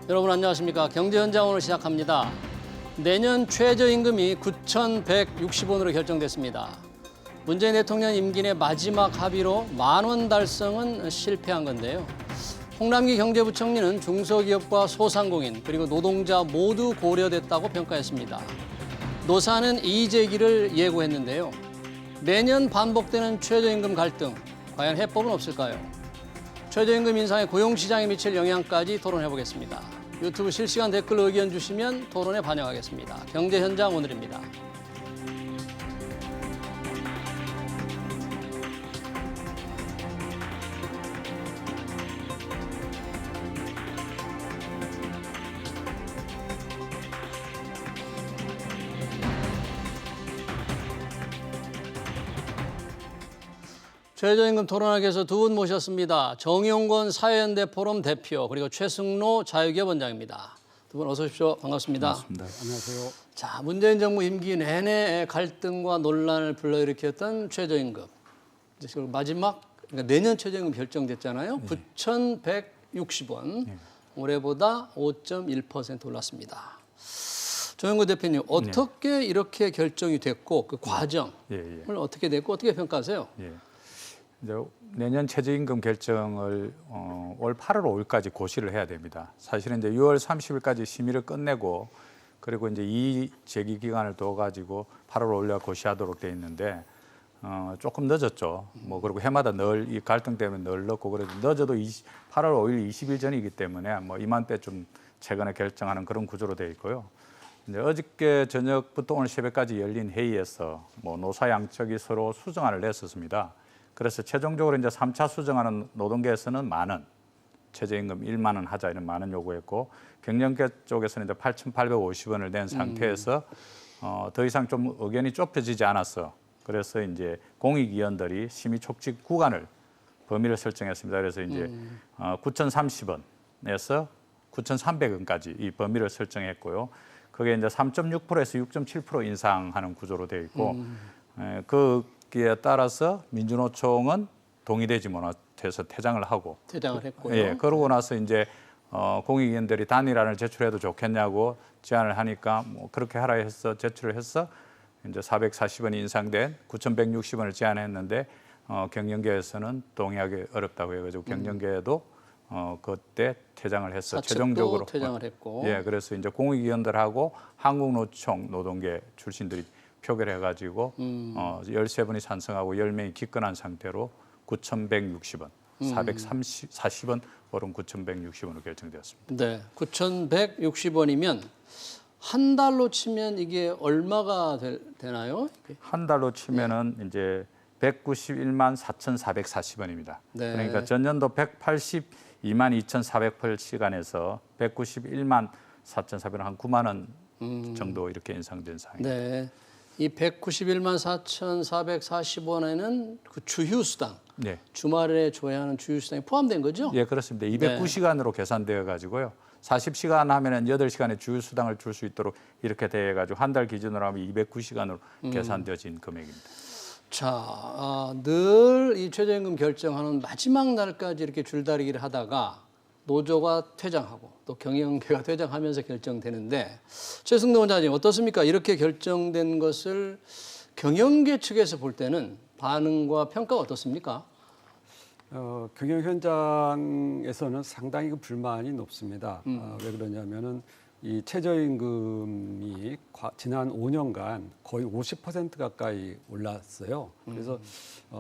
여러분 안녕하십니까. 경제현장 오늘 시작합니다. 내년 최저임금이 9,160원으로 결정됐습니다. 문재인 대통령 임기 내 마지막 합의로 10,000원 달성은 실패한 건데요. 홍남기 경제부총리는 중소기업과 소상공인 그리고 노동자 모두 고려됐다고 평가했습니다. 노사는 이의제기를 예고했는데요. 매년 반복되는 최저임금 갈등, 과연 해법은 없을까요? 최저임금 인상에 고용시장에 미칠 영향까지 토론해보겠습니다. 유튜브 실시간 댓글로 의견 주시면 토론에 반영하겠습니다. 경제현장 오늘입니다. 최저임금 토론하기 위해서 두 분 모셨습니다. 정용건 사회연대 포럼 대표 그리고 최승로 자유기업 원장입니다. 두 분 어서 오십시오. 반갑습니다. 반갑습니다. 안녕하세요. 자, 문재인 정부 임기 내내 갈등과 논란을 불러일으켰던 최저임금. 이제 지금 마지막 그러니까 내년 최저임금 결정됐잖아요. 네. 9,160원. 네. 올해보다 5.1% 올랐습니다. 정용건 대표님, 어떻게 이렇게 결정이 됐고 그 과정을 어떻게 됐고 어떻게 평가하세요? 이제 내년 최저임금 결정을 올 8월 5일까지 고시를 해야 됩니다. 사실은 이제 6월 30일까지 심의를 끝내고 그리고 이제 이의 제기 기간을 둬가지고 8월 5일날 고시하도록 돼 있는데 조금 늦었죠. 뭐 그리고 해마다 늘 이 갈등 때문에 늘 늦고 그래도 늦어도 8월 5일 20일 전이기 때문에 뭐 이맘때쯤 최근에 결정하는 그런 구조로 돼 있고요. 이제 어저께 저녁부터 오늘 새벽까지 열린 회의에서 뭐 노사 양측이 서로 수정안을 냈었습니다. 그래서 최종적으로 이제 3차 수정하는 노동계에서는 10,000원, 최저임금 10,000원 하자 이런 10,000원 요구했고 경영계 쪽에서는 이제 8,850원을 낸 상태에서 더 이상 좀 의견이 좁혀지지 않았어. 그래서 이제 공익위원들이 심의 촉진 구간을 범위를 설정했습니다. 그래서 이제 9,030원에서 9,300원까지 이 범위를 설정했고요. 그게 이제 3.6%에서 6.7% 인상하는 구조로 되어 있고 거기에 따라서 민주노총은 동의되지 못해서 퇴장을 했고요. 예, 그러고 나서 이제 공익위원들이 단일안을 제출해도 좋겠냐고 제안을 하니까 뭐 그렇게 하라 해서 제출을 해서 이제 440원 인상된 9,160원을 제안했는데 경영계에서는 동의하기 어렵다고 해가지고 경영계에도 그때 퇴장을 해서 최종적으로 퇴장을 했고 예, 그래서 이제 공익위원들하고 한국노총 노동계 출신들이 표결을 해가지고 13분이 찬성하고 10명이 기권한 상태로 9,160원, 440원 오른 9,160원으로 결정되었습니다. 네, 9,160원이면 한 달로 치면 이게 얼마가 되나요? 한 달로 치면은 이제 191만 4,440원입니다. 네. 그러니까 전년도 182만 2,408시간에서 191만 4,400원 한 9만 원 정도 이렇게 인상된 상황입니다. 네. 이 191만 4,440원에는 그 주휴수당, 주말에 줘야 하는 주휴수당이 포함된 거죠? 예, 그렇습니다. 209시간으로 계산되어 가지고요. 40시간 하면은 8시간의 주휴수당을 줄 수 있도록 이렇게 돼 가지고 한 달 기준으로 하면 209시간으로 계산되어진 금액입니다. 자, 늘 이 최저임금 결정하는 마지막 날까지 이렇게 줄다리기를 하다가 노조가 퇴장하고 또 경영계가 퇴장하면서 결정되는데 최승로 원장님 어떻습니까? 이렇게 결정된 것을 경영계 측에서 볼 때는 반응과 평가가 어떻습니까? 경영 현장에서는 상당히 불만이 높습니다. 왜 그러냐면은 이 최저임금이 지난 5년간 거의 50% 가까이 올랐어요. 그래서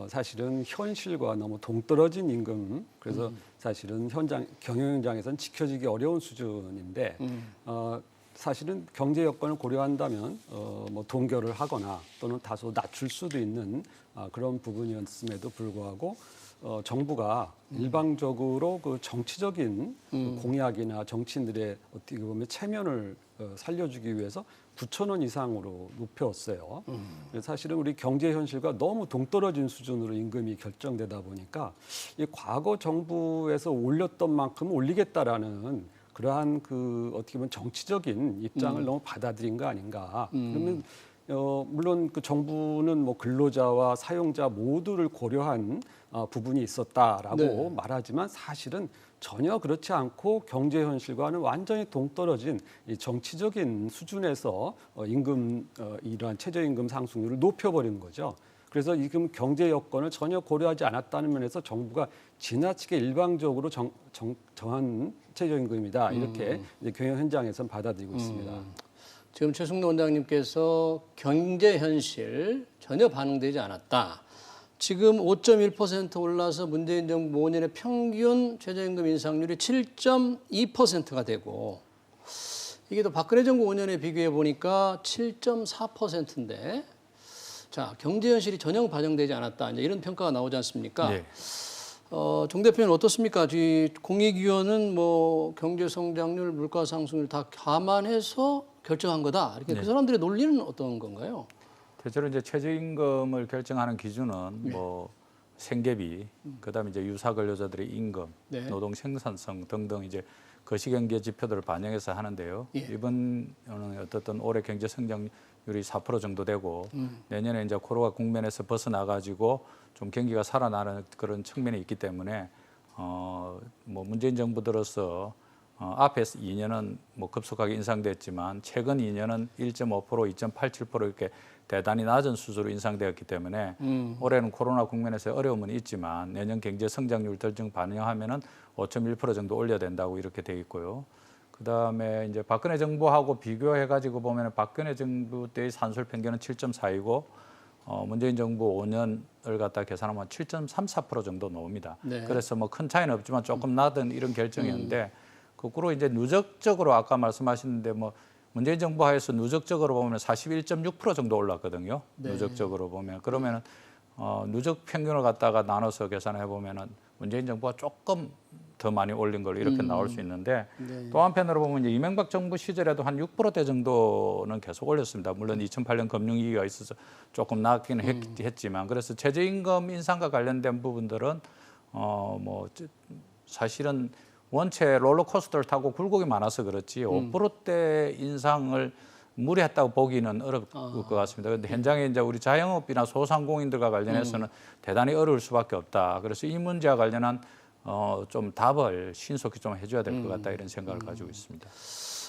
사실은 현실과 너무 동떨어진 임금, 그래서 사실은 경영 현장에서는 지켜지기 어려운 수준인데 사실은 경제 여건을 고려한다면 뭐 동결을 하거나 또는 다소 낮출 수도 있는 그런 부분이었음에도 불구하고 정부가 일방적으로 그 정치적인 공약이나 정치인들의 어떻게 보면 체면을 살려주기 위해서 9,000원 이상으로 높였어요. 사실은 우리 경제 현실과 너무 동떨어진 수준으로 임금이 결정되다 보니까 이 과거 정부에서 올렸던 만큼 올리겠다라는 그러한 그 어떻게 보면 정치적인 입장을 너무 받아들인 거 아닌가. 그러면 물론 그 정부는 뭐 근로자와 사용자 모두를 고려한 부분이 있었다라고 말하지만 사실은 전혀 그렇지 않고 경제 현실과는 완전히 동떨어진 이 정치적인 수준에서 이러한 최저임금 상승률을 높여버리는 거죠. 그래서 지금 경제 여건을 전혀 고려하지 않았다는 면에서 정부가 지나치게 일방적으로 정한 최저임금이다. 이렇게 이제 경영 현장에서는 받아들이고 있습니다. 지금 최승로 원장님께서 경제 현실 전혀 반영되지 않았다. 지금 5.1% 올라서 문재인 정부 5년의 평균 최저임금 인상률이 7.2%가 되고 이게 또 박근혜 정부 5년에 비교해 보니까 7.4%인데 자, 경제 현실이 전혀 반영되지 않았다. 이제 이런 평가가 나오지 않습니까? 네. 정 대표는 어떻습니까? 공익위원은 뭐 경제 성장률, 물가 상승률 다 감안해서 결정한 거다. 이렇게 그 사람들의 논리는 어떤 건가요? 대체로 이제 최저임금을 결정하는 기준은 뭐 생계비, 그다음에 이제 유사 근로자들의 임금, 노동 생산성 등등 이제 거시경제 지표들을 반영해서 하는데요. 이번에는 어떻든 올해 경제 성장률이 4% 정도 되고 내년에 이제 코로나 국면에서 벗어나가지고 좀 경기가 살아나는 그런 측면이 있기 때문에 뭐 문재인 정부 들어서 앞에 2년은 뭐 급속하게 인상됐지만 최근 2년은 1.5%, 2.87% 이렇게 대단히 낮은 수준으로 인상되었기 때문에 올해는 코로나 국면에서 어려움은 있지만 내년 경제 성장률 결정 반영하면은 5.1% 정도 올려야 된다고 이렇게 돼 있고요. 그다음에 이제 박근혜 정부하고 비교해 가지고 보면은 박근혜 정부 때의 산술 평균은 7.4이고 문재인 정부 5년을 갖다 계산하면 7.34% 정도 나옵니다. 그래서 뭐 큰 차이는 없지만 조금 낮은 이런 결정이었는데 거꾸로 이제 누적적으로 아까 말씀하셨는데 뭐 문재인 정부 하에서 누적적으로 보면 41.6% 정도 올랐거든요. 누적적으로 보면 그러면은 누적 평균을 갖다가 나눠서 계산해 보면은 문재인 정부가 조금 더 많이 올린 걸로 이렇게 나올 수 있는데 또 한편으로 보면 이제 이명박 정부 시절에도 한 6%대 정도는 계속 올렸습니다. 물론 2008년 금융위기가 있어서 조금 낮기는 했지만 그래서 최저임금 인상과 관련된 부분들은 뭐 사실은 원체 롤러코스터를 타고 굴곡이 많아서 그렇지 5%대 인상을 무리했다고 보기는 어려울 것 같습니다. 그런데 현장에 이제 우리 자영업이나 소상공인들과 관련해서는 대단히 어려울 수밖에 없다. 그래서 이 문제와 관련한 좀 답을 신속히 좀 해줘야 될 것 같다 이런 생각을 가지고 있습니다.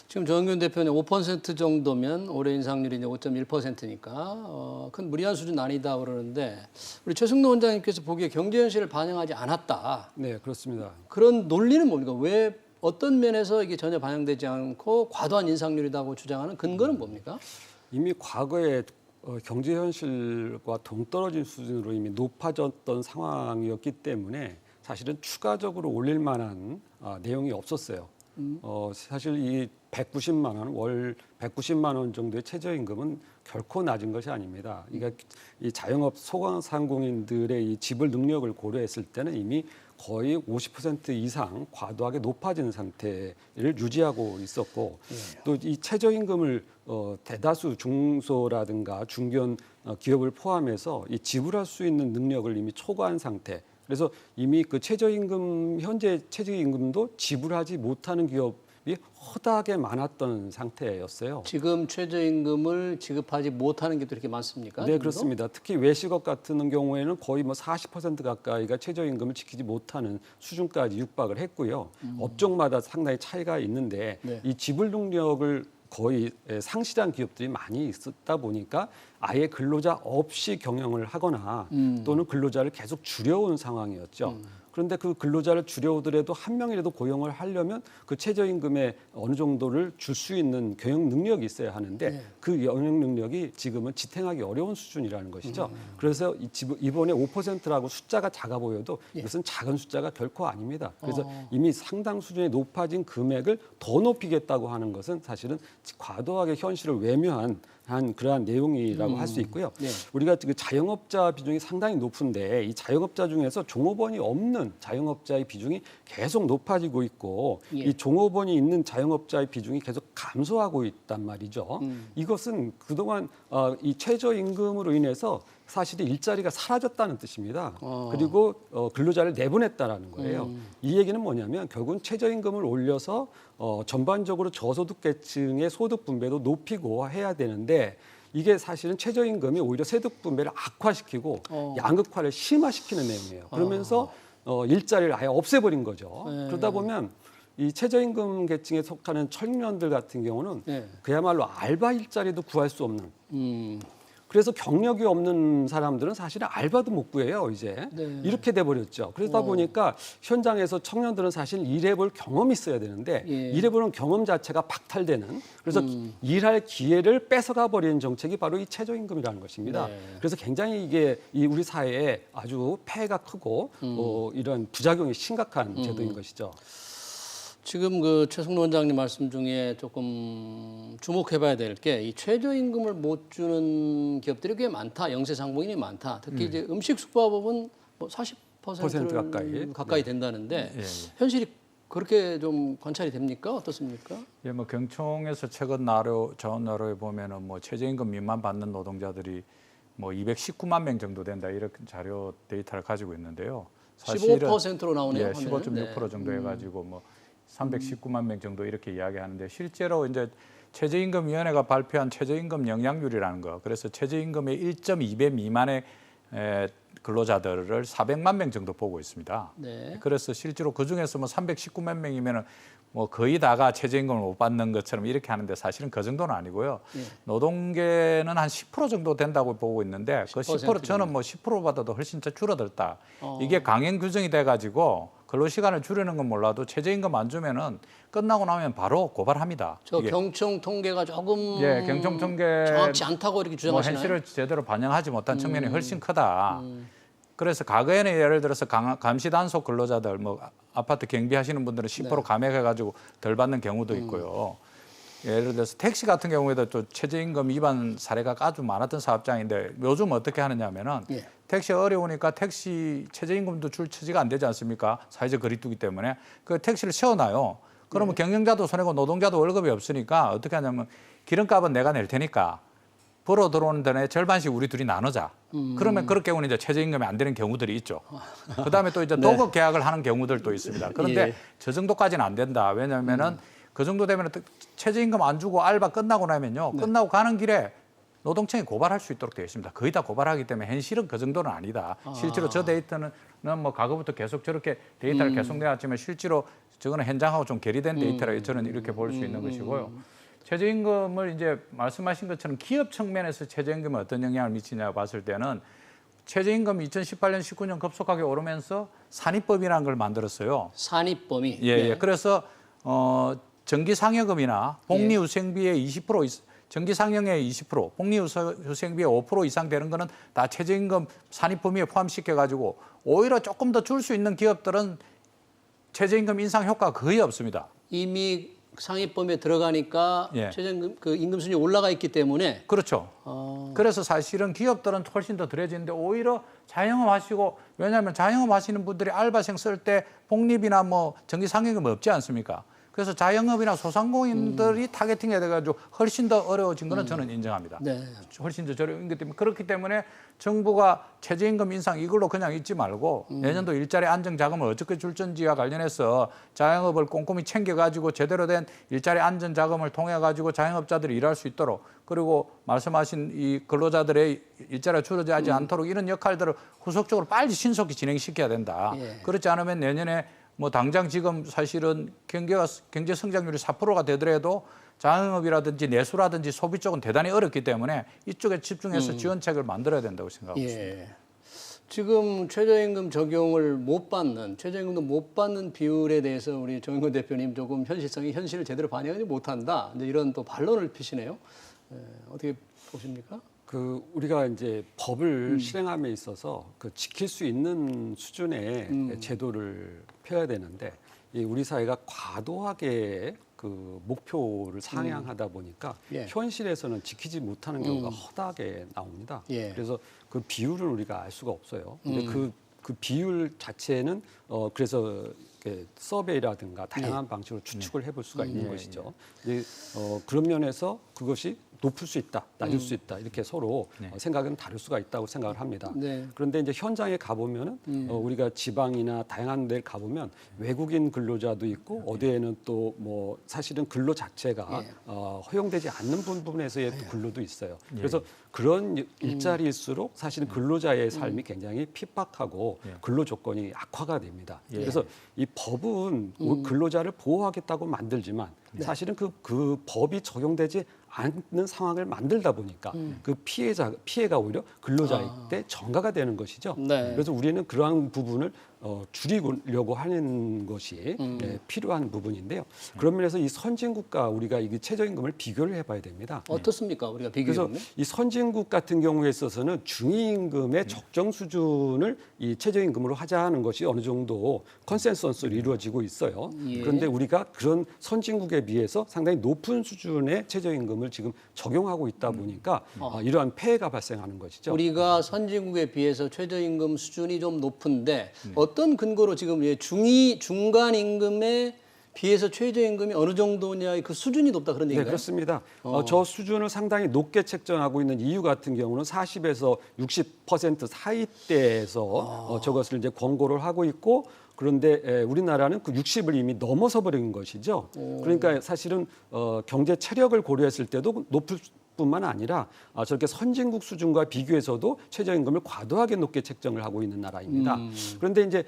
지금 정의균 대표는 5% 정도면 올해 인상률이 이제 5.1%니까 큰 무리한 수준 아니다 그러는데 우리 최승로 원장님께서 보기에 경제 현실을 반영하지 않았다. 네, 그렇습니다. 그런 논리는 뭡니까? 왜 어떤 면에서 이게 전혀 반영되지 않고 과도한 인상률이라고 주장하는 근거는 뭡니까? 이미 과거에 경제 현실과 동떨어진 수준으로 이미 높아졌던 상황이었기 때문에 사실은 추가적으로 올릴 만한 내용이 없었어요. 사실 이 190만 원, 월 190만 원 정도의 최저임금은 결코 낮은 것이 아닙니다. 그러니까 이 자영업 소상공인들의 이 지불 능력을 고려했을 때는 이미 거의 50% 이상 과도하게 높아진 상태를 유지하고 있었고 또 이 최저임금을 대다수 중소라든가 중견 기업을 포함해서 이 지불할 수 있는 능력을 이미 초과한 상태. 그래서 이미 그 현재 최저임금도 지불하지 못하는 기업이 허다하게 많았던 상태였어요. 지금 최저임금을 지급하지 못하는 게 또 이렇게 많습니까? 네, 그렇습니다. 특히 외식업 같은 경우에는 거의 뭐 40% 가까이가 최저임금을 지키지 못하는 수준까지 육박을 했고요. 업종마다 상당히 차이가 있는데 이 지불 능력을 거의 상실한 기업들이 많이 있었다 보니까 아예 근로자 없이 경영을 하거나 또는 근로자를 계속 줄여온 상황이었죠. 그런데 그 근로자를 줄여오더라도 한 명이라도 고용을 하려면 그 최저임금에 어느 정도를 줄 수 있는 경영 능력이 있어야 하는데 그 경영 능력이 지금은 지탱하기 어려운 수준이라는 것이죠. 그래서 이번에 5%라고 숫자가 작아 보여도 이것은 작은 숫자가 결코 아닙니다. 그래서 이미 상당 수준의 높아진 금액을 더 높이겠다고 하는 것은 사실은 과도하게 현실을 외면한 그러한 내용이라고 할 수 있고요. 우리가 그 자영업자 비중이 상당히 높은데 이 자영업자 중에서 종업원이 없는 자영업자의 비중이 계속 높아지고 있고 이 종업원이 있는 자영업자의 비중이 계속 감소하고 있단 말이죠. 이것은 그동안 이 최저임금으로 인해서 사실 일자리가 사라졌다는 뜻입니다. 그리고 근로자를 내보냈다라는 거예요. 이 얘기는 뭐냐면 결국은 최저임금을 올려서 전반적으로 저소득계층의 소득 분배도 높이고 해야 되는데 이게 사실은 최저임금이 오히려 세득 분배를 악화시키고 양극화를 심화시키는 내용이에요. 그러면서 일자리를 아예 없애버린 거죠. 네. 그러다 보면 이 최저임금 계층에 속하는 청년들 같은 경우는 네. 그야말로 알바 일자리도 구할 수 없는. 음. 그래서 경력이 없는 사람들은 사실은 알바도 못 구해요, 이제. 네. 이렇게 돼버렸죠. 그러다 보니까 현장에서 청년들은 사실 일해볼 경험이 있어야 되는데 예. 일해보는 경험 자체가 박탈되는 그래서 일할 기회를 뺏어가 버리는 정책이 바로 이 최저임금이라는 것입니다. 네. 그래서 굉장히 이게 이 우리 사회에 아주 폐해가 크고 이런 부작용이 심각한 제도인 것이죠. 지금 그 최승로 원장님 말씀 중에 조금 주목해봐야 될 게 이 최저임금을 못 주는 기업들이 꽤 많다. 영세상공인이 많다. 특히 이제 음식숙박업은 뭐 40% 가까이 된다는데 예, 예. 현실이 그렇게 좀 관찰이 됩니까? 어떻습니까? 예, 뭐 경총에서 최근 자원 나로에 보면은 뭐 최저임금 미만 받는 노동자들이 뭐 219만 명 정도 된다 이렇게 자료 데이터를 가지고 있는데요. 15%로 나오네요. 예, 화면은. 15.6% 정도 해가지고 뭐 319만 명 정도 이렇게 이야기하는데 실제로 이제 최저임금위원회가 발표한 최저임금 영향률이라는 거. 그래서 최저임금의 1.2배 미만의 근로자들을 400만 명 정도 보고 있습니다. 네. 그래서 실제로 그 중에서 뭐 319만 명이면은 뭐 거의 다가 최저임금을 못 받는 것처럼 이렇게 하는데 사실은 그 정도는 아니고요. 예. 노동계는 한 10% 정도 된다고 보고 있는데 그 10% 저는 뭐 10%보다도 훨씬 더 줄어들다. 이게 강행 규정이 돼가지고 근로시간을 줄이는 건 몰라도 최저임금 안 주면은 끝나고 나면 바로 고발합니다. 저 경총 통계가 조금 예, 경총 통계 정확치 않다고 이렇게 뭐 주장하시나요? 현실을 제대로 반영하지 못한 측면이 훨씬 크다. 그래서 과거에는 예를 들어서 감시 단속 근로자들 뭐 아파트 경비하시는 분들은 10% 감액해가지고 덜 받는 경우도 있고요. 예를 들어서 택시 같은 경우에도 또 최저임금 위반 사례가 아주 많았던 사업장인데 요즘 어떻게 하느냐면은 예. 택시 어려우니까 택시 최저임금도 줄 처지가 안 되지 않습니까? 사회적 거리두기 때문에 그 택시를 세워놔요. 그러면 경영자도 손해고 노동자도 월급이 없으니까 어떻게 하냐면 기름값은 내가 낼 테니까 벌어 들어오는 돈의 절반씩 우리 둘이 나누자. 그러면 그럴 경우는 이제 최저임금이 안 되는 경우들이 있죠. 그다음에 또 이제 도급 계약을 하는 경우들도 있습니다. 그런데 예. 저 정도까지는 안 된다. 왜냐하면은 그 정도 되면 최저임금 안 주고 알바 끝나고 나면요. 끝나고 가는 길에 노동청에 고발할 수 있도록 되어 있습니다. 거의 다 고발하기 때문에 현실은 그 정도는 아니다. 실제로 저 데이터는 뭐 과거부터 계속 저렇게 데이터를 계속 내왔지만 실제로 저거는 현장하고 좀 괴리된 데이터라 저는 이렇게 볼 수 있는 것이고요. 최저임금을 이제 말씀하신 것처럼 기업 측면에서 최저임금이 어떤 영향을 미치냐 봤을 때는 최저임금이 2018년, 19년 급속하게 오르면서 산입법이라는 걸 만들었어요. 산입범위. 예, 네. 예. 그래서 정기상여금이나 복리후생비의 20%, 정기상여의 20%, 복리후생비의 5% 이상 되는 거는 다 최저임금 산입범위에 포함시켜가지고 오히려 조금 더 줄 수 있는 기업들은 최저임금 인상 효과가 거의 없습니다. 이미 상입범위에 들어가니까 예. 최저임금 그 임금 수준이 올라가 있기 때문에 그렇죠. 그래서 사실은 기업들은 훨씬 더 덜해지는데 오히려 자영업 하시고 왜냐하면 자영업 하시는 분들이 알바생 쓸 때 복립이나 뭐 정기상여금 없지 않습니까? 그래서 자영업이나 소상공인들이 타겟팅이 돼가지고 훨씬 더 어려워진 거는 저는 인정합니다. 네. 훨씬 더 저렴인 것 때문에 그렇기 때문에 정부가 최저임금 인상 이걸로 그냥 잊지 말고 내년도 일자리 안정 자금을 어떻게 줄 건지와 관련해서 자영업을 꼼꼼히 챙겨가지고 제대로 된 일자리 안정 자금을 통해 가지고 자영업자들이 일할 수 있도록 그리고 말씀하신 이 근로자들의 일자리가 줄어들지 않도록 이런 역할들을 후속적으로 빨리 신속히 진행시켜야 된다. 예. 그렇지 않으면 내년에 뭐 당장 지금 사실은 경제 성장률이 4%가 되더라도 자영업이라든지 내수라든지 소비 쪽은 대단히 어렵기 때문에 이쪽에 집중해서 지원책을 만들어야 된다고 생각하고 있습니다. 예. 지금 최저임금 적용을 못 받는 최저임금도 못 받는 비율에 대해서 우리 정인권 대표님 조금 현실을 제대로 반영하지 못한다. 이제 이런 또 반론을 피시네요. 어떻게 보십니까? 우리가 이제 법을 실행함에 있어서 지킬 수 있는 수준의 제도를 펴야 되는데 우리 사회가 과도하게 목표를 상향하다 보니까 예. 현실에서는 지키지 못하는 경우가 허다하게 나옵니다. 예. 그래서 그 비율을 우리가 알 수가 없어요. 근데 그 비율 자체는 그래서 서베이라든가 다양한 방식으로 추측을 해볼 수가 있는 것이죠. 그런 면에서 그것이 높을 수 있다, 낮을 수 있다 이렇게 서로 네. 생각은 다를 수가 있다고 생각을 합니다. 네. 그런데 이제 현장에 가보면은 우리가 지방이나 다양한 데 가보면 외국인 근로자도 있고 어디에는 또 뭐 사실은 근로 자체가 허용되지 않는 부분에서의 또 근로도 있어요. 그래서 그런 일자리일수록 사실은 근로자의 삶이 굉장히 핍박하고 근로 조건이 악화가 됩니다. 그래서 이 법은 근로자를 보호하겠다고 만들지만 사실은 그 법이 적용되지 않는 상황을 만들다 보니까 그 피해가 오히려 근로자한테 전가가 되는 것이죠. 네. 그래서 우리는 그러한 부분을 줄이려고 하는 것이 필요한 부분인데요. 그런 면에서 이 선진국과 우리가 이 최저임금을 비교를 해봐야 됩니다. 어떻습니까? 우리가 그래서 비교해보면? 이 선진국 같은 경우에 있어서는 중위임금의 적정 수준을 이 최저임금으로 하자는 것이 어느 정도 컨센서스로 이루어지고 있어요. 예. 그런데 우리가 그런 선진국에 비해서 상당히 높은 수준의 최저임금을 지금 적용하고 있다 보니까 이러한 폐해가 발생하는 것이죠. 우리가 선진국에 비해서 최저임금 수준이 좀 높은데 어떤 근거로 지금 중간 임금에 비해서 최저임금이 어느 정도냐 그 수준이 높다 그런 네, 얘기인가요? 그렇습니다. 저 수준을 상당히 높게 책정하고 있는 이유 같은 경우는 40에서 60% 사이대에서 저것을 이제 권고를 하고 있고 그런데 우리나라는 그 60을 이미 넘어서 버린 것이죠. 그러니까 사실은 경제 체력을 고려했을 때도 높을 뿐만 아니라 저렇게 선진국 수준과 비교해서도 최저임금을 과도하게 높게 책정을 하고 있는 나라입니다. 그런데 이제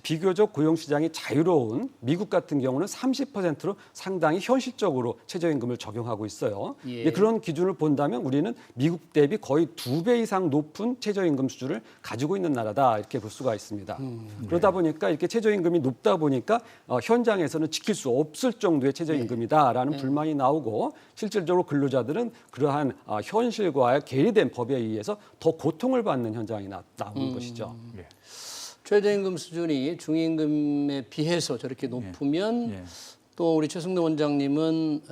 비교적 고용시장이 자유로운 미국 같은 경우는 30%로 상당히 현실적으로 최저임금을 적용하고 있어요. 예. 그런 기준을 본다면 우리는 미국 대비 거의 2배 이상 높은 최저임금 수준을 가지고 있는 나라다 이렇게 볼 수가 있습니다. 그러다 보니까 이렇게 최저임금이 높다 보니까 현장에서는 지킬 수 없을 정도의 최저임금이다라는 불만이 나오고 실질적으로 근로자들은 그러한 현실과 괴리된 법에 의해서 더 고통을 받는 현장이 나오는 것이죠. 예. 최저임금 수준이 중임금에 비해서 저렇게 높으면 또 우리 최승도 원장님은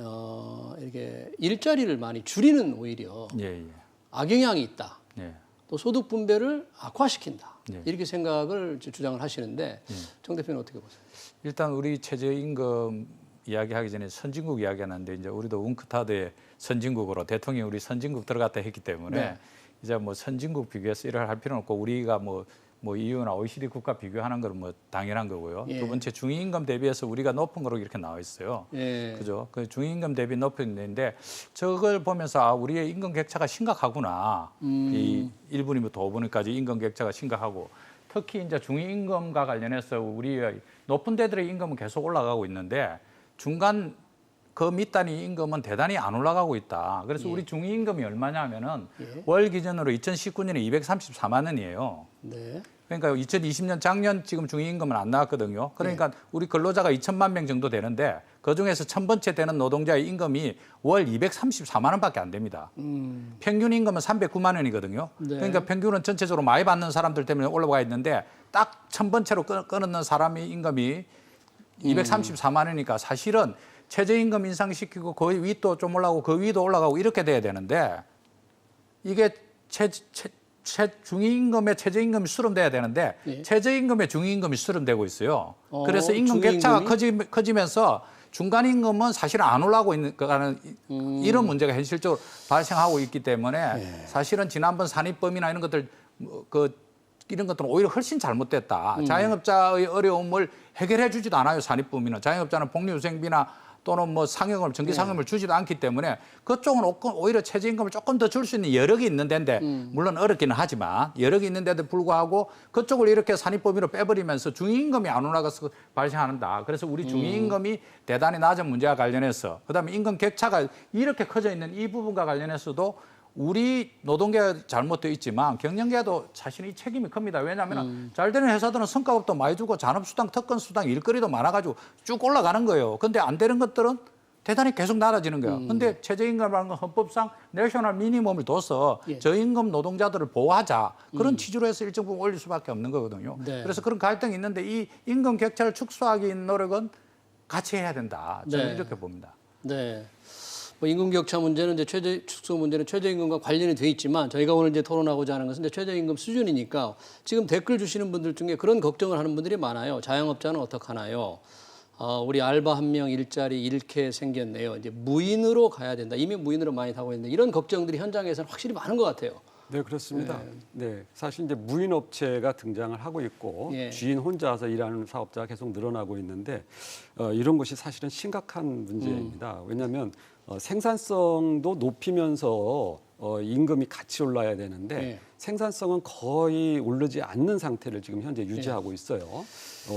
이렇게 일자리를 많이 줄이는 오히려 악영향이 있다. 또 소득 분배를 악화시킨다. 이렇게 생각을 주장을 하시는데 정 대표는 어떻게 보세요? 일단 우리 최저임금 이야기하기 전에 선진국 이야기하는데 이제 우리도 웅크타드의 선진국으로 대통령이 우리 선진국 들어갔다 했기 때문에 이제 뭐 선진국 비교해서 일을 할 필요는 없고 우리가 뭐 EU나 OECD 국가 비교하는 건 뭐 당연한 거고요. 두 번째 중위임금 대비해서 우리가 높은 거로 이렇게 나와 있어요. 그죠? 그 중위임금 대비 높은 있는데 저걸 보면서 우리의 임금 격차가 심각하구나. 이 1분위부터 5분위까지 임금 격차가 심각하고 특히 이제 중위임금과 관련해서 우리의 높은 데들의 임금은 계속 올라가고 있는데 중간 그 밑단위 임금은 대단히 안 올라가고 있다. 그래서 우리 중위임금이 얼마냐면은 월 기준으로 2019년에 234만 원이에요. 네. 그러니까 2020년 작년 지금 중위임금은 안 나왔거든요. 그러니까 우리 근로자가 2천만 명 정도 되는데 그중에서 1000번째 되는 노동자의 임금이 월 234만 원밖에 안 됩니다. 평균 임금은 309만 원이거든요. 그러니까 평균은 전체적으로 많이 받는 사람들 때문에 올라가 있는데 딱 1000번째로 끊는 사람의 임금이 234만 원이니까 사실은 최저임금 인상시키고 그 위도 좀 올라가고 그 위도 올라가고 이렇게 돼야 되는데 이게 중위임금의 최저임금이 수렴돼야 되는데 최저임금의 중위임금이 수렴되고 있어요. 그래서 임금 격차가 커지면서 중간임금은 사실은 안 올라가고 있는 이런 문제가 현실적으로 발생하고 있기 때문에 사실은 지난번 산입범이나 이런 것들 이런 것들은 오히려 훨씬 잘못됐다. 자영업자의 어려움을 해결해 주지도 않아요. 산입범위는 자영업자는 복리후생비나 또는 뭐 상여금, 정기상여금을 주지도 않기 때문에 그쪽은 오히려 최저임금을 조금 더 줄 수 있는 여력이 있는 데인데 물론 어렵기는 하지만 여력이 있는 데도 불구하고 그쪽을 이렇게 산입범위로 빼버리면서 중위임금이 안 올라가서 발생한다. 그래서 우리 중위임금이 대단히 낮은 문제와 관련해서 그다음에 임금 격차가 이렇게 커져 있는 이 부분과 관련해서도 우리 노동계가 잘못되어 있지만 경영계도 자신의 책임이 큽니다. 왜냐하면 잘 되는 회사들은 성과급도 많이 주고 잔업수당, 특권수당, 일거리도 많아가지고 쭉 올라가는 거예요. 근데 안 되는 것들은 대단히 계속 낮아지는 거예요. 근데 최저임금이라는 건 헌법상 내셔널 미니멈을 둬서 저임금 노동자들을 보호하자. 그런 취지로 해서 일정 부분 올릴 수밖에 없는 거거든요. 그래서 그런 갈등이 있는데 이 임금 격차를 축소하기 위한 노력은 같이 해야 된다. 저는 이렇게 봅니다. 네. 뭐 임금 격차 문제는 이제 축소 문제는 최저임금과 관련이 돼 있지만 저희가 오늘 이제 토론하고자 하는 것은 이제 최저임금 수준이니까 지금 댓글 주시는 분들 중에 그런 걱정을 하는 분들이 많아요. 자영업자는 어떡하나요? 우리 알바 한 명 일자리 잃게 생겼네요. 이제 무인으로 가야 된다. 이미 무인으로 많이 하고 있는데 이런 걱정들이 현장에서는 확실히 많은 것 같아요. 네, 그렇습니다. 네, 사실 이제 무인 업체가 등장을 하고 있고 예. 주인 혼자서 일하는 사업자가 계속 늘어나고 있는데 이런 것이 사실은 심각한 문제입니다. 왜냐하면 생산성도 높이면서 임금이 같이 올라야 되는데 예. 생산성은 거의 오르지 않는 상태를 지금 현재 유지하고 있어요.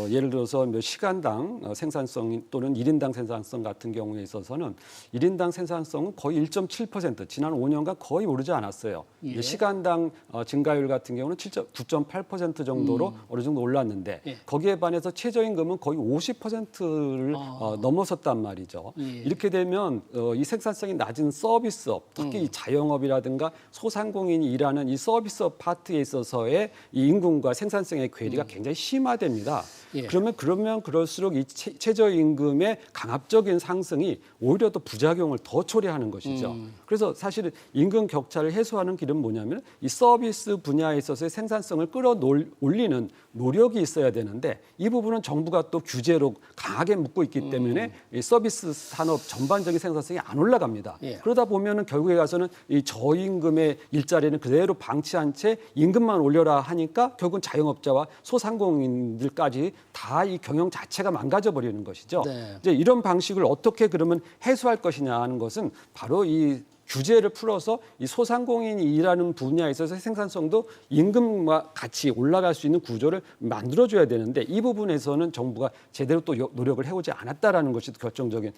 예를 들어서 몇 시간당 생산성 또는 1인당 생산성 같은 경우에 있어서는 1인당 생산성은 거의 1.7%, 지난 5년간 거의 오르지 않았어요. 예. 시간당 증가율 같은 경우는 9.8% 정도로 어느 정도 올랐는데 예. 거기에 반해서 최저임금은 거의 50%를 넘어섰단 말이죠. 예. 이렇게 되면 이 생산성이 낮은 서비스업, 특히 이 자영업이라든가 소상공인이 일하는 이 서비스업 파트에 있어서의 이 임금과 생산성의 괴리가 굉장히 심화됩니다. 예. 그러면 그럴수록 이 최저임금의 강압적인 상승이 오히려 더 부작용을 더 초래하는 것이죠. 그래서 사실은 임금 격차를 해소하는 길은 뭐냐면 이 서비스 분야에 있어서의 생산성을 끌어올리는 노력이 있어야 되는데 이 부분은 정부가 또 규제로 강하게 묶고 있기 때문에 이 서비스 산업 전반적인 생산성이 안 올라갑니다. 예. 그러다 보면은 결국에 가서는 이 저임금의 일자리는 그대로 방치한 채 임금만 올려라 하니까 결국은 자영업자와 소상공인들까지 다 이 경영 자체가 망가져 버리는 것이죠. 네. 이제 이런 방식을 어떻게 그러면 해소할 것이냐 하는 것은 바로 이 규제를 풀어서 이 소상공인이 일하는 분야에 있어서 생산성도 임금과 같이 올라갈 수 있는 구조를 만들어줘야 되는데 이 부분에서는 정부가 제대로 또 노력을 해오지 않았다라는 것이 결정적인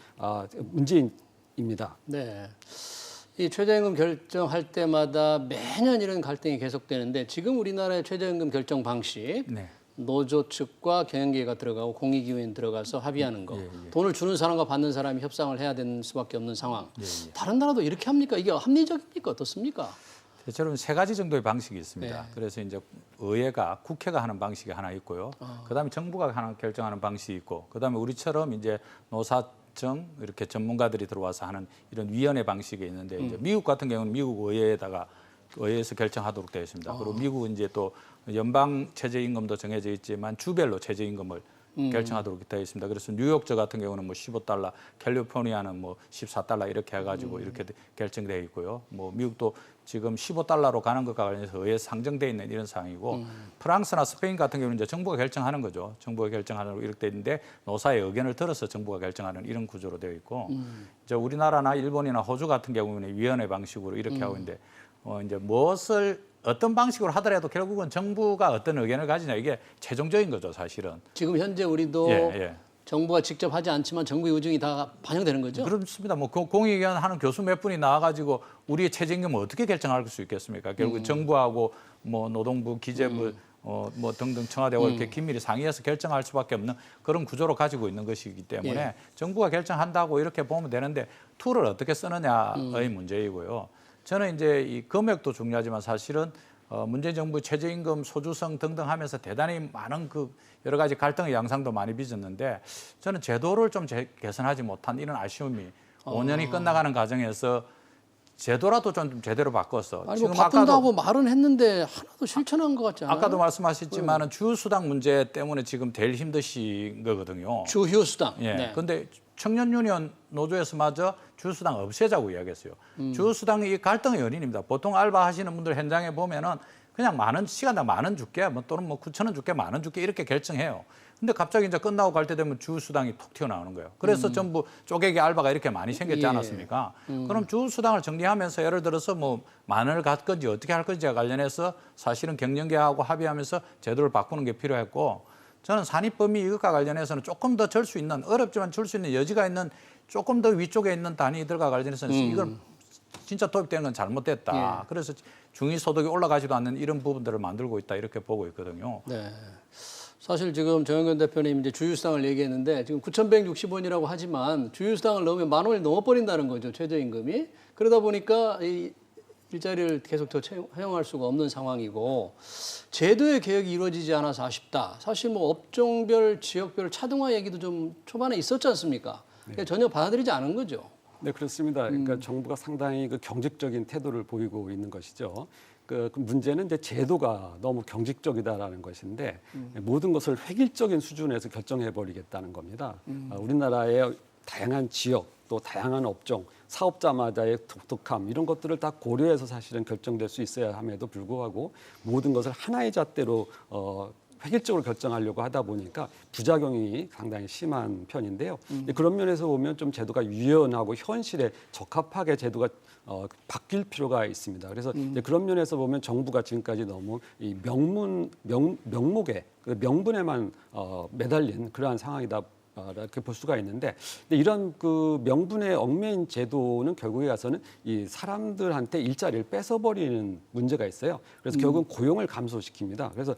문제입니다. 네. 이 최저임금 결정할 때마다 매년 이런 갈등이 계속되는데 지금 우리나라의 최저임금 결정 방식 네. 노조 측과 경영계가 들어가고 공익기관이 들어가서 합의하는 거. 돈을 주는 사람과 받는 사람이 협상을 해야 되는 수밖에 없는 상황. 다른 나라도 이렇게 합니까? 이게 합리적입니까? 어떻습니까? 대체로는 세 가지 정도의 방식이 있습니다. 네. 그래서 이제 의회가 국회가 하는 방식이 하나 있고요. 그다음에 정부가 하나 결정하는 방식이 있고, 그다음에 우리처럼 이제 노사청 이렇게 전문가들이 들어와서 하는 이런 위원회 방식이 있는데 이제 미국 같은 경우는 미국 의회에서 결정하도록 되어 있습니다. 그리고 미국은 이제 또 연방 최저임금도 정해져 있지만 주별로 최저임금을 결정하도록 되어 있습니다. 그래서 뉴욕주 같은 경우는 뭐 $15, 캘리포니아는 뭐 $14 이렇게 해가지고 이렇게 결정되어 있고요. 뭐 미국도 지금 $15로 가는 것과 관련해서 의회에 상정되어 있는 이런 상황이고 프랑스나 스페인 같은 경우는 이제 정부가 결정하는 거죠. 정부가 결정하는 이렇게 되어 있는데 노사의 의견을 들어서 정부가 결정하는 이런 구조로 되어 있고 이제 우리나라나 일본이나 호주 같은 경우는 위원회 방식으로 이렇게 하고 있는데 이제 어떤 방식으로 하더라도 결국은 정부가 어떤 의견을 가지냐 이게 최종적인 거죠, 사실은. 지금 현재 우리도 예. 정부가 직접 하지 않지만 정부의 의중이 다 반영되는 거죠? 그렇습니다. 뭐 공익위원 하는 교수 몇 분이 나와가지고 우리의 최저임금을 어떻게 결정할 수 있겠습니까? 결국 정부하고 뭐 노동부, 기재부 뭐 등등 청와대와 이렇게 긴밀히 상의해서 결정할 수밖에 없는 그런 구조로 가지고 있는 것이기 때문에 정부가 결정한다고 이렇게 보면 되는데 툴을 어떻게 쓰느냐의 문제이고요. 저는 이제 이 금액도 중요하지만 사실은 문재인 정부 최저임금 소주성 등등 하면서 대단히 많은 그 여러 가지 갈등의 양상도 많이 빚었는데 저는 제도를 좀 개선하지 못한 이런 아쉬움이 5년이 끝나가는 과정에서 제도라도 좀 제대로 바꿨어. 아니 뭐 바꾼다고 말은 했는데 하나도 실천한 것 같지 않아요? 아까도 말씀하셨지만은 주휴수당 문제 때문에 지금 제일 힘드신 거거든요. 주휴수당. 예. 네. 근데 청년 유니언 노조에서마저 주휴수당 없애자고 이야기했어요. 주휴수당이 이 갈등의 원인입니다. 보통 알바하시는 분들 현장에 보면은 그냥 시간당 10,000원 줄게, 뭐 또는 뭐 9,000원 줄게, 10,000원 줄게 이렇게 결정해요. 근데 갑자기 이제 끝나고 갈 때 되면 주휴수당이 톡 튀어나오는 거예요. 그래서 전부 쪼개기 알바가 이렇게 많이 생겼지 않았습니까? 그럼 주휴수당을 정리하면서 예를 들어서 뭐 10,000원을 갈 건지 어떻게 할 건지와 관련해서 사실은 경영계하고 합의하면서 제도를 바꾸는 게 필요했고 저는 산입범위 이것과 관련해서는 조금 더 줄 수 있는 어렵지만 줄 수 있는 여지가 있는 조금 더 위쪽에 있는 단위들과 관련해서는 이건 진짜 도입되는 건 잘못됐다. 그래서 중위소득이 올라가지도 않는 이런 부분들을 만들고 있다 이렇게 보고 있거든요. 네. 사실 지금 정영근 대표님 이제 주휴수당을 얘기했는데 지금 9,160원이라고 하지만 주휴수당을 넣으면 10,000원이 넘어버린다는 거죠, 최저임금이. 그러다 보니까 이 일자리를 계속 더 채용할 수가 없는 상황이고 제도의 개혁이 이루어지지 않아서 아쉽다. 사실 뭐 업종별, 지역별 차등화 얘기도 좀 초반에 있었지 않습니까? 전혀 받아들이지 않은 거죠. 네, 그렇습니다. 그러니까 정부가 상당히 그 경직적인 태도를 보이고 있는 것이죠. 그 문제는 이제 제도가 너무 경직적이다라는 것인데 모든 것을 획일적인 수준에서 결정해 버리겠다는 겁니다. 우리나라의 다양한 지역 또 다양한 업종, 사업자마다의 독특함 이런 것들을 다 고려해서 사실은 결정될 수 있어야 함에도 불구하고 모든 것을 하나의 잣대로 획일적으로 결정하려고 하다 보니까 부작용이 상당히 심한 편인데요. 그런 면에서 보면 좀 제도가 유연하고 현실에 적합하게 제도가 바뀔 필요가 있습니다. 그래서 이제 그런 면에서 보면 정부가 지금까지 너무 이 명목에 그 명분에만 매달린 그러한 상황이다. 이렇게 볼 수가 있는데, 근데 이런 그 명분에 얽매인 제도는 결국에 가서는 이 사람들한테 일자리를 뺏어버리는 문제가 있어요. 그래서 결국은 고용을 감소시킵니다. 그래서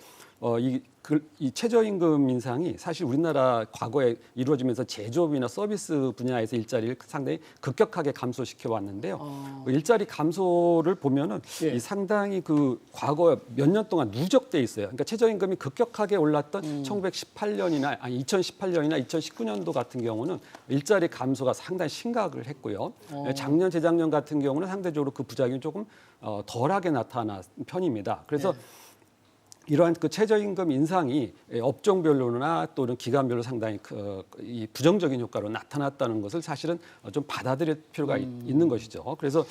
이 최저임금 인상이 사실 우리나라 과거에 이루어지면서 제조업이나 서비스 분야에서 일자리를 상당히 급격하게 감소시켜 왔는데요. 그 일자리 감소를 보면은 예. 이 상당히 그 과거 몇 년 동안 누적돼 있어요. 그러니까 최저임금이 급격하게 올랐던 1918년이나 아니 2018년이나 2019년도 같은 경우는 일자리 감소가 상당히 심각을 했고요. 작년 재작년 같은 경우는 상대적으로 그 부작용이 조금 덜하게 나타난 편입니다. 그래서 이러한 그 최저임금 인상이 업종별로나 또는 기관별로 상당히 이 부정적인 효과로 나타났다는 것을 사실은 좀 받아들일 필요가 있는 것이죠. 그래서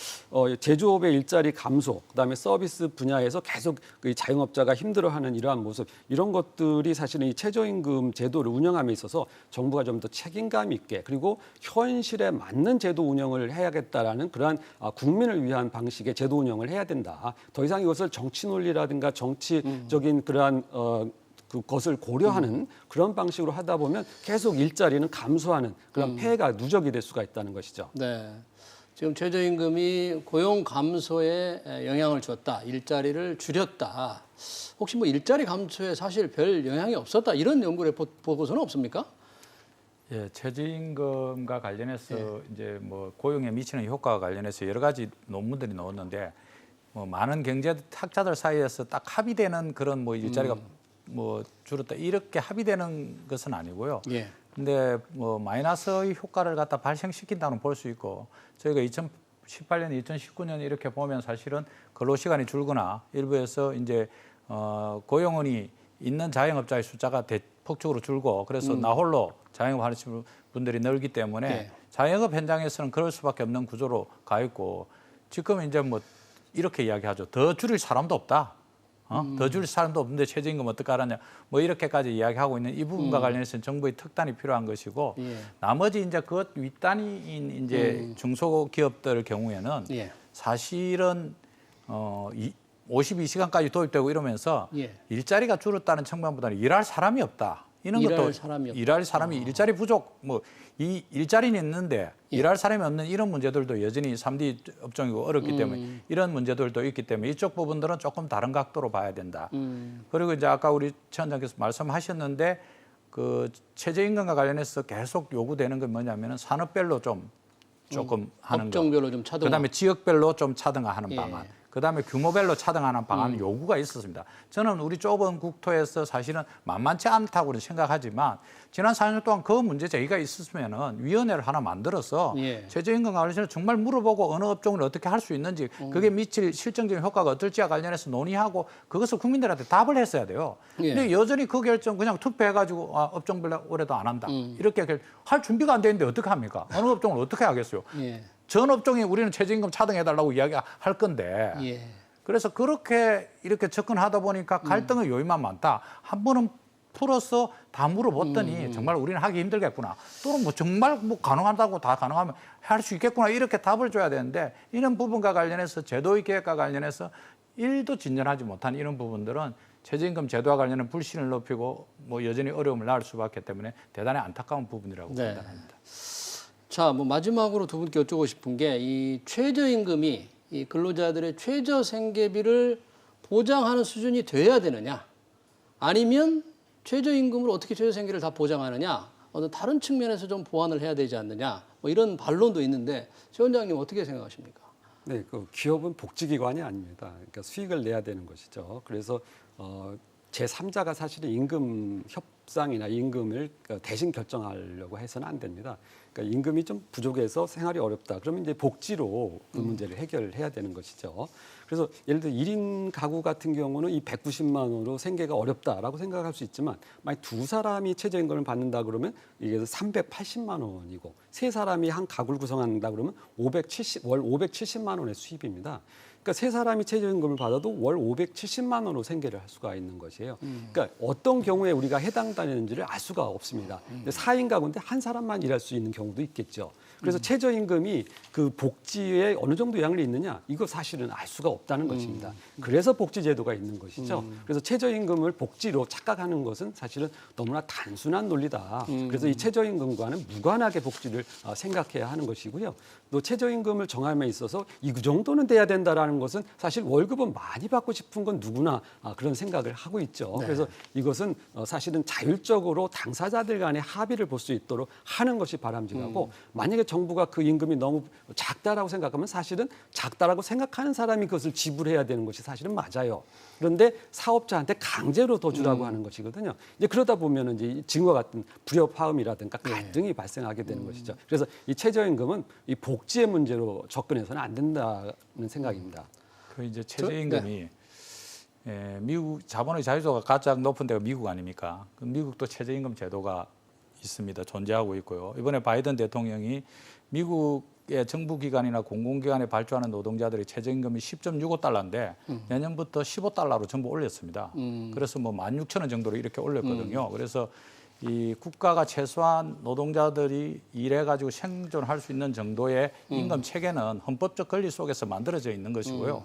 제조업의 일자리 감소, 그다음에 서비스 분야에서 계속 그 자영업자가 힘들어하는 이러한 모습, 이런 것들이 사실은 이 최저임금 제도를 운영함에 있어서 정부가 좀 더 책임감 있게 그리고 현실에 맞는 제도 운영을 해야겠다라는 그러한 국민을 위한 방식의 제도 운영을 해야 된다. 더 이상 이것을 정치 논리라든가 정치적인 그러한 그것을 고려하는 그런 방식으로 하다 보면 계속 일자리는 감소하는 그런 폐해가 누적이 될 수가 있다는 것이죠. 네. 지금 최저임금이 고용 감소에 영향을 줬다, 일자리를 줄였다. 혹시 뭐 일자리 감소에 사실 별 영향이 없었다 이런 연구 보고서는 없습니까? 예, 최저임금과 관련해서 이제 뭐 고용에 미치는 효과와 관련해서 여러 가지 논문들이 나왔는데 뭐 많은 경제 학자들 사이에서 딱 합의되는 그런 뭐 일자리가 뭐 줄었다 이렇게 합의되는 것은 아니고요. 예. 근데 뭐 마이너스의 효과를 갖다 발생시킨다는 볼 수 있고 저희가 2018년, 2019년 이렇게 보면 사실은 근로 시간이 줄거나 일부에서 이제 고용원이 있는 자영업자의 숫자가 대폭적으로 줄고 그래서 나홀로 자영업 하시는 분들이 늘기 때문에 예. 자영업 현장에서는 그럴 수밖에 없는 구조로 가 있고 지금 이제 뭐 이렇게 이야기하죠. 더 줄일 사람도 없다. 더 줄일 사람도 없는데 최저임금 어떻게 하느냐. 뭐 이렇게까지 이야기하고 있는 이 부분과 관련해서는 정부의 특단이 필요한 것이고 예. 나머지 이제 그것 윗단위인 이제 중소기업들 경우에는 예. 사실은 52시간까지 도입되고 이러면서 예. 일자리가 줄었다는 측면보다는 일할 사람이 없다. 이런 일할 것도 사람이 없다. 일할 사람이 일자리 부족 뭐 이 일자리는 있는데 일할 사람이 없는 이런 문제들도 여전히 3D 업종이고 어렵기 때문에 이런 문제들도 있기 때문에 이쪽 부분들은 조금 다른 각도로 봐야 된다. 그리고 이제 아까 우리 최 원장께서 말씀하셨는데 그 최저임금과 관련해서 계속 요구되는 건 뭐냐면은 산업별로 좀 조금 하는 거. 업종별로 좀 차등. 그다음에 지역별로 좀 차등화하는 예. 방안. 그다음에 규모별로 차등하는 방안 요구가 있었습니다. 저는 우리 좁은 국토에서 사실은 만만치 않다고는 생각하지만 지난 4년 동안 그 문제 제기가 있었으면은 위원회를 하나 만들어서 예. 최저임금과 관련해서 정말 물어보고 어느 업종을 어떻게 할 수 있는지 그게 미칠 실정적인 효과가 어떨지와 관련해서 논의하고 그것을 국민들한테 답을 했어야 돼요. 예. 근데 여전히 그 결정 그냥 투표해가지고 업종별로 올해도 안 한다. 이렇게 할 준비가 안 돼 있는데 어떻게 합니까? 어느 업종을 어떻게 하겠어요? 예. 전 업종에 우리는 최저임금 차등해달라고 이야기할 건데 예. 그래서 그렇게 이렇게 접근하다 보니까 갈등의 요인만 많다. 한 번은 풀어서 다 물어봤더니 정말 우리는 하기 힘들겠구나. 또는 뭐 정말 뭐 가능하다고 다 가능하면 할 수 있겠구나. 이렇게 답을 줘야 되는데 이런 부분과 관련해서 제도의 계획과 관련해서 일도 진전하지 못한 이런 부분들은 최저임금 제도와 관련한 불신을 높이고 뭐 여전히 어려움을 낳을 수밖에 때문에 대단히 안타까운 부분이라고 네. 판단합니다. 자, 뭐 마지막으로 두 분께 여쭤보고 싶은 게 이 최저임금이 이 근로자들의 최저 생계비를 보장하는 수준이 돼야 되느냐, 아니면 최저임금을 어떻게 최저 생계를 다 보장하느냐, 어떤 다른 측면에서 좀 보완을 해야 되지 않느냐, 뭐 이런 반론도 있는데 최 원장님 어떻게 생각하십니까? 네, 그 기업은 복지기관이 아닙니다. 그러니까 수익을 내야 되는 것이죠. 그래서 제3자가 사실은 임금 밥상이나 임금을 대신 결정하려고 해서는 안 됩니다. 그러니까 임금이 좀 부족해서 생활이 어렵다. 그러면 이제 복지로 그 문제를 해결해야 되는 것이죠. 그래서 예를 들어 1인 가구 같은 경우는 이 190만 원으로 생계가 어렵다라고 생각할 수 있지만 만약 두 사람이 최저임금을 받는다 그러면 이게 380만 원이고 세 사람이 한 가구를 구성한다 그러면 월 570만 원의 수입입니다. 그러니까 세 사람이 최저임금을 받아도 월 570만 원으로 생계를 할 수가 있는 것이에요. 그러니까 어떤 경우에 우리가 해당되는지를 알 수가 없습니다. 4인 가구인데 한 사람만 일할 수 있는 경우도 있겠죠. 그래서 최저임금이 그 복지에 어느 정도 영향이 있느냐 이거 사실은 알 수가 없다는 것입니다. 그래서 복지제도가 있는 것이죠. 그래서 최저임금을 복지로 착각하는 것은 사실은 너무나 단순한 논리다. 그래서 이 최저임금과는 무관하게 복지를 생각해야 하는 것이고요. 또 최저임금을 정함에 있어서 이 정도는 돼야 된다라는 것은 사실 월급은 많이 받고 싶은 건 누구나 그런 생각을 하고 있죠. 네. 그래서 이것은 사실은 자율적으로 당사자들 간의 합의를 볼 수 있도록 하는 것이 바람직하고 만약에 정부가 그 임금이 너무 작다라고 생각하면 사실은 작다라고 생각하는 사람이 그것을 지불해야 되는 것이 사실은 맞아요. 그런데 사업자한테 강제로 더 주라고 하는 것이거든요. 이제 그러다 보면은 이제 지금과 같은 불협화음이라든가 갈등이 발생하게 되는 것이죠. 그래서 이 최저임금은 이 복지의 문제로 접근해서는 안 된다는 생각입니다. 그 이제 최저임금이 미국 자본의 자유도가 가장 높은 데가 미국 아닙니까? 그 미국도 최저임금 제도가 있습니다. 존재하고 있고요. 이번에 바이든 대통령이 미국의 정부기관이나 공공기관에 발주하는 노동자들의 최저임금이 10.65달러인데 내년부터 15달러로 전부 올렸습니다. 그래서 뭐 16,000원 정도로 이렇게 올렸거든요. 그래서 이 국가가 최소한 노동자들이 일해가지고 생존할 수 있는 정도의 임금 체계는 헌법적 권리 속에서 만들어져 있는 것이고요.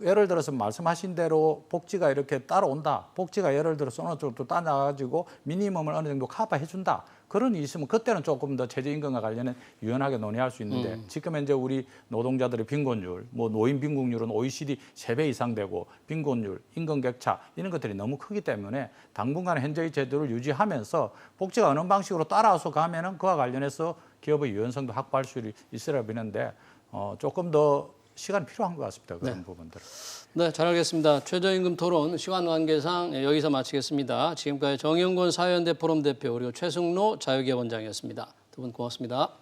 예를 들어서 말씀하신 대로 복지가 이렇게 따라온다. 복지가 예를 들어서 어느 정도 따라가지고 미니멈을 어느 정도 커버해 준다. 그런 일이 있으면 그때는 조금 더 최저임금과 관련해 유연하게 논의할 수 있는데 지금 현재 우리 노동자들의 빈곤율, 뭐 노인 빈곤율은 OECD 3배 이상 되고 빈곤율, 임금 격차 이런 것들이 너무 크기 때문에 당분간 현재의 제도를 유지하면서 복지가 어느 방식으로 따라와서 가면은 그와 관련해서 기업의 유연성도 확보할 수 있으라 보는데 조금 더 시간이 필요한 것 같습니다. 그런 부분들. 네, 잘 알겠습니다. 최저임금 토론 시간 관계상 여기서 마치겠습니다. 지금까지 정영권 사회연대 포럼 대표 그리고 최승로 자유기업원장이었습니다. 두 분 고맙습니다.